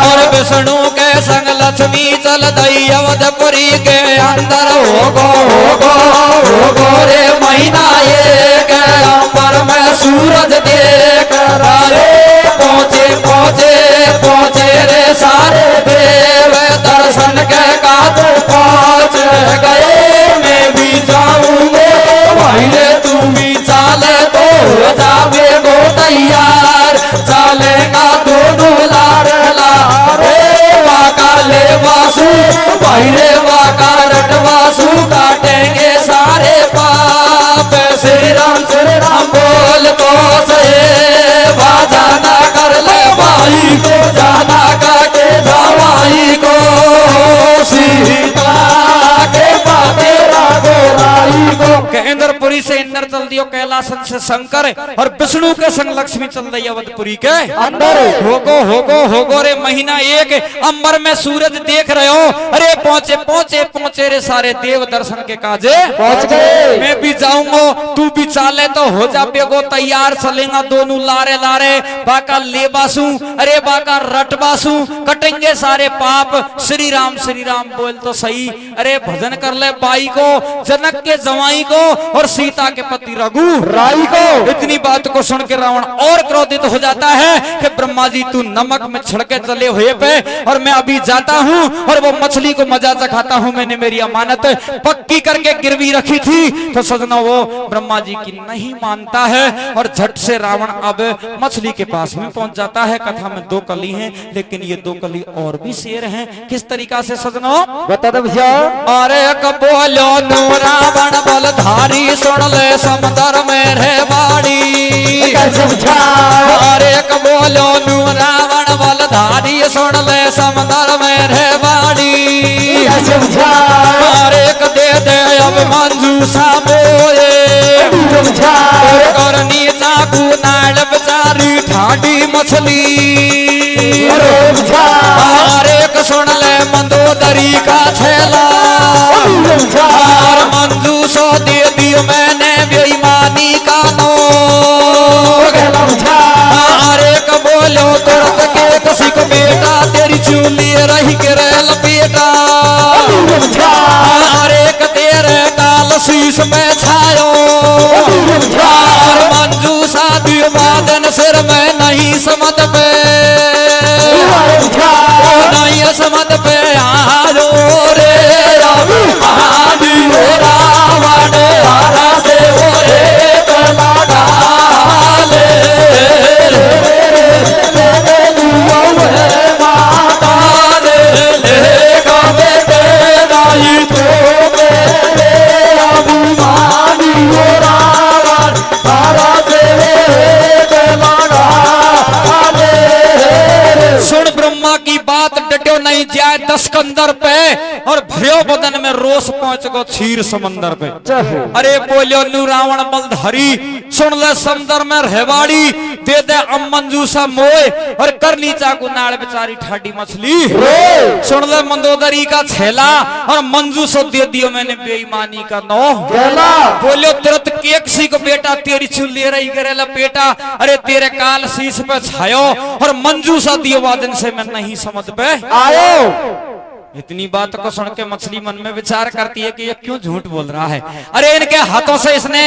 और विष्णु के संग लक्ष्मी चल दई अवधपुरी के अंदर हो गो रे महीना एक अंबर में सूरज देख रे पहुंचे रे सारे देव दर्शन के काज पहुंच गए। मैं भी जाऊंगा भाई तू भी चाले तो जावे गो तैयार इंद्रपुरी से इंद्र चल दियो कैलासन से शंकर और विष्णु के संग लक्ष्मी चल रही अवधपुरी के अंदर होगो रे महीना एक अंबर में सूरज देख रहे हो। अरे पहुंचे पहुंचे पहुंचे रे सारे देव दर्शन के काजे पहुंच गए। मैं भी जाऊंगा तू भी चाले तो हो जा बेगो तैयार चलेगा दोनों लारे लारे बाका ले बासू अरे बाका रट बासू कटेंगे सारे पाप श्री राम बोल तो सही। अरे भजन कर ले बाई को जनक के जवाई को और सीता के पति रघु राई को। इतनी बात को सुन के रावण और क्रोधित हो जाता है कि ब्रह्मा जी तू नमक में छिड़के चले हुए पे और मैं अभी जाता हूँ और वो मछली को मजा चखाता हूँ। मैंने मेरी अमानत पक्की करके गिरवी रखी थी तो सजना वो ब्रह्मा जी की नहीं मानता है और झट से रावण अब मछली के पास में पहुंच जाता है। कथा में 2 कली हैं लेकिन ये 2 कली और भी शेर हैं। किस तरीका से सजनो बता दो भैया। अरे बोलो नु रावण बलधारी सुन ले समुद्र में रे बाड़ी। अरे बोलो नु रावण बलधारी सुन ले समुद्र में रे बाड़ी। अरे दे दे अब मंजूसा मोए करनी चाकू नाड़ बेचारी ठाडी मछली। अरे सुन ले मंदोदरी का छेला और मंजूसो दे दियो मैंने बेईमानी का नो। अरे बोलो तुरंत के किसी को बेटा तेरी चूली रही के लपेटा। अरे तेरे काल शीश में छायो और मंजूसा दियो बादन सिर में नहीं समझ पे नहीं समझ पे आजो रे आदि रावण हारा से हो रे कला डाले माता ले कबे तेराई तो मेरे अभिमानी हो रावण हारा से कला डाले। सुन ब्रह्मा की बात डटो नहीं जाए 10 कंदर पे और भ्यो बदन में रोष पहुंच गो क्षीर समंदर पे। अरे बोलो नु रावण बलधारी सुन ले समुद्र में रहवाड़ी दे दे अब मंजूसा मोए और करनी चाकू नाड़ बेचारी ठाडी मछली। सुन ले मंदोदरी का छेला और मंजूसो दे दियो मैंने बेईमानी का नो। बोलो तुरंत केकसी को बेटा तेरी चुल्ली रही करे लपेटा। अरे तेरे काल शीश पे छायो और मंजूसा दियो वादन से मैं नहीं समझ पे आयो। इतनी बात को सुन के मछली मन में विचार करती है कि ये क्यों झूठ बोल रहा है। अरे इनके हाथों से इसने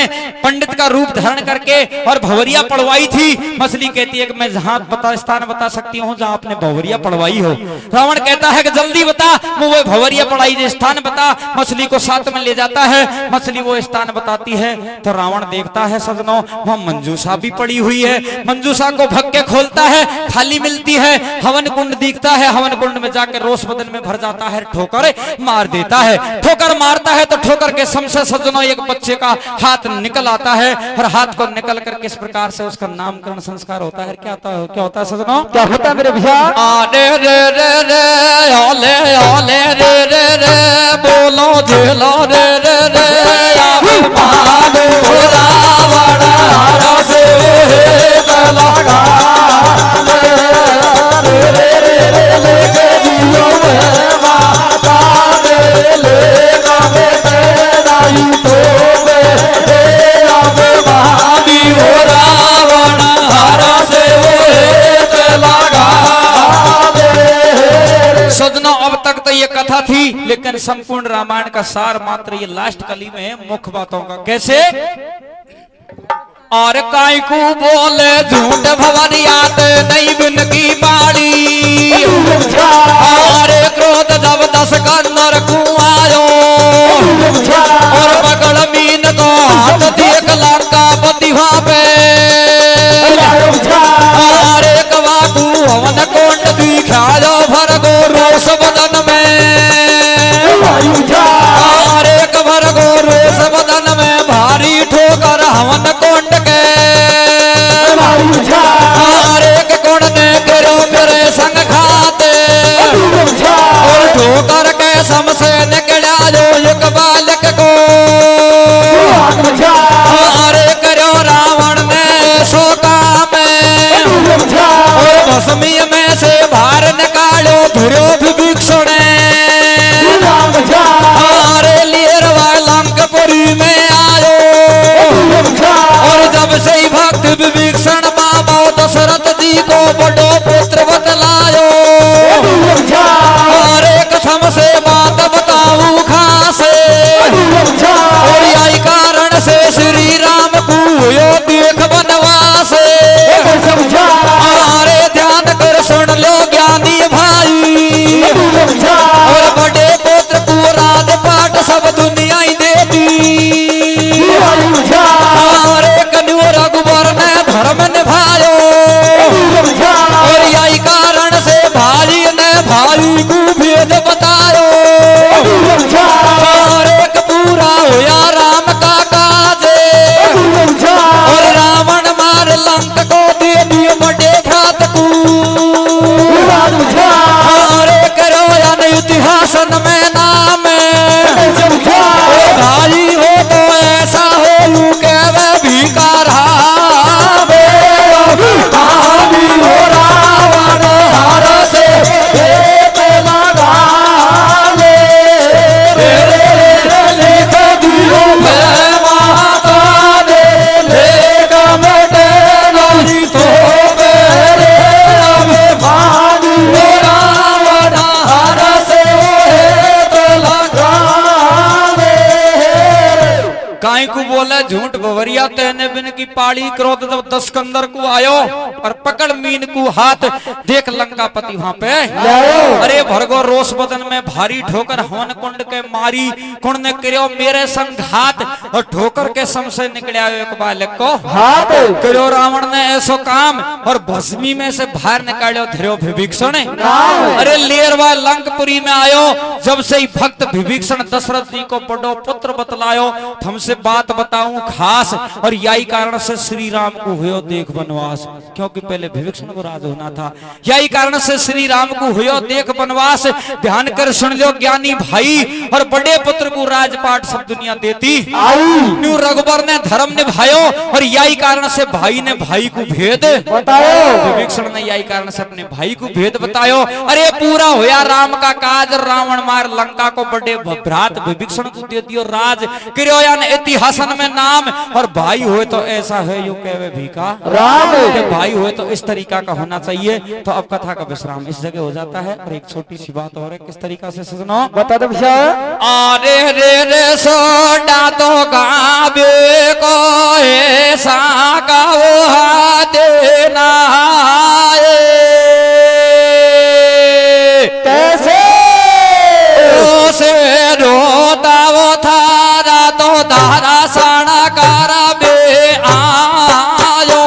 पंडित का रूप धारण करके और भंवरिया पढ़वाई थी। मछली कहती है कि मैं जहां स्थान बता सकती हूँ जहां आपने भंवरिया पढ़वाई हो। रावण कहता है कि जल्दी बता वो भंवरिया पढ़ाई जो स्थान बता। मछली को साथ में ले जाता है। मछली वो स्थान बताती है तो रावण देखता है सजनों वहां मंजूसा भी पड़ी हुई है। मंजूसा को भग के खोलता है खाली मिलती है। हवन कुंड दिखता है। हवन कुंड में जाकर रोष बदन में भर जाता है ठोकर मार देता है। ठोकर मारता है तो ठोकर के सम से सज्जनों एक बच्चे का हाथ निकल आता है और हाथ को निकल कर किस प्रकार से उसका नामकरण संस्कार होता है। क्या होता है सज्जनों क्या होता है मेरे भैया। आले रे रे रे ओले ओले रे रे रे बोलो झेलो रे रे रे अभिमानु रावण हारा से लगा रे रे रे रे के दियो माता ले कबे तेराई तो मेरे अभिमानी हो रावण हारा से लगा। सजनों अब तक तो ये कथा थी लेकिन संपूर्ण रामायण का सार मात्र ये लास्ट कली में है मुख्य बातों का। कैसे और काई को बोले झूठ भवरियात नहीं बिन की बाड़ी। और क्रोध जब 10 कंदर को आयो और पकड़ मीन को हाथ देख लंका पति वहां पे। और एक बाबू हवन कोंड दिखायो भरगो रोष बदन में। और एक भरगो रोष बदन में भारी ठोकर हवन कोंड के। और एक कोण ने गिरो मेरे संग खाते और ठोकर के सम से निकला जो एक बालक को। भस्मी में से बाहर निकालो धुरो विभीषण हमारे लिए लंकापुरी में आयो और जब से ही भक्त विभीषण बाबा दशरथ जी को बड़ो पुत्र बतलायो और एक कसम से बात बताऊं खासे और यही कारण से श्री राम को हुयो देख बनवास हमारे ध्यान कर सुन लो ज्ञानी भाई और बड़े पुत्र को राजपाट सब दुनिया ही देती हमारे कन्हु रघुवर ने धर्म निभायो और यही कारण से भाई ने भाई को भेद बतायो और एक पूरा होया राम का काज और रावण मार लंक को दे दिए बड़े घात को और करो या इतिहास में नाम भाई हो तो ऐसा हो यू कहवे भिकार हो रावण हार से लिख दियो मैं माता दे लेख मटे नहीं तो मेरे हमें भानु रावण हार से तो लगा काई को बोला झूठ बवरिया तेने बिन की पाड़ी क्रोध जब दशकंदर को आयो और पकड़ मीन को हाथ देख लंकापति वहां पे अरे भरगो रोष बदन में भारी ठोकर हवन कुंड के मारी कुंड ने करियो मेरे संग हाथ और ठोकर के सम से निकलिया एक बालक को हाथ करियो रावण ने ऐसो काम और भस्मी में से बाहर निकालियो धरियो विभीषण अरे लेरवा लंकपुरी में आयो जब से ही भक्त विभीषण दशरथ जी को बड़ो पुत्र बतलायो हमसे बात बताऊं खास और यही कारण से श्री राम को हुयो देख बनवास क्योंकि पहले विभीषण को राज होना था यही कारण से श्री राम को हुयो देख बनवास ध्यान कर सुन लो ज्ञानी भाई और बड़े पुत्र को राजपाट सब दुनिया देती न्यू रघुबर ने धर्म निभायो और यही कारण से भाई ने भाई को भेद बतायो विभीषण ने यही कारण से अपने भाई को भेद बतायो अरे पूरा होया राम का काज रावण मार लंका को बड़े भ्रात विभीषण को दे दियो राज करियो इतिहासन में नाम और भाई हुए तो ऐसा है यू कहवे भीका राम के भाई हुए तो इस तरीका का होना चाहिए तो अब कथा का विश्राम इस जगह हो जाता है और एक छोटी सी बात और है किस तरीका से सुनो बता दो अरे रे रे सोडा तो गावे को ऐसा का वो देना कैसे से रोता वो थारा तो धारा साना कारा बे आयो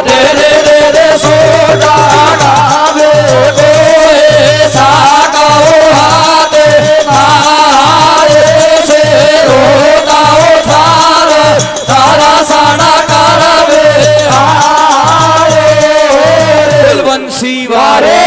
रे रे रे रे सोडा गावे सागा हो हाथे आए से रोता वो थारा धारा साना कारा बे आयो बंसी वारे